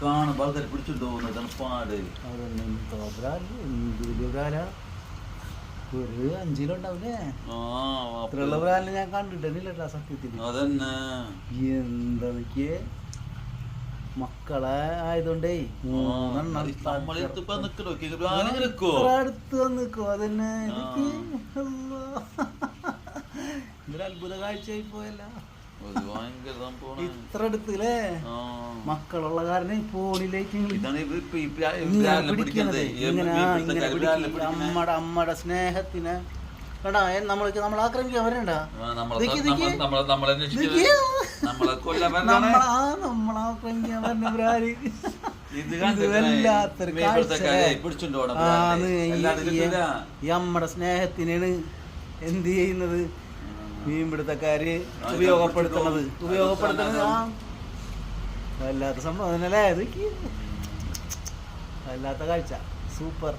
കാണുമ്പോൾ ആൾക്കാർ പിടിച്ചിട്ട് പോകുന്നത് തണുപ്പാട്. ഒരു 5 കിലോ ഉണ്ടാവില്ലേ? അത്രയുള്ള ബ്രാലിനെ ഞാൻ കണ്ടിട്ടില്ല സത്യത്തിൽ. അതന്നെ എന്താ മക്കളെ ആയതുകൊണ്ടേ അടുത്ത് നിക്കോ. അതന്നെ ഇതൊരു അത്ഭുത കാഴ്ചയായി പോയല്ല. ഇത്ര അടുത്തല്ലേ മക്കളുള്ള കാരണം ഫോണിലേക്ക് പിടിക്കണത് ഇങ്ങനെ അമ്മയുടെ സ്നേഹത്തിന് കണ്ടാ നമ്മൾ ആക്രമിക്കാൻ വരണ്ട. നമ്മളാക്രമിക്കാൻ വരണ ബ്രാല്. വല്ലാത്തൊരു കാഴ്ച. ഈ അമ്മയുടെ സ്നേഹത്തിനാണ് എന്ത് ചെയ്യുന്നത് മീൻപിടുത്തക്കാര് ഉപയോഗപ്പെടുത്തണത്. വല്ലാത്ത സംഭവം തന്നെയല്ലേ ഇതൊക്കെ. വല്ലാത്ത കാഴ്ച. സൂപ്പർ.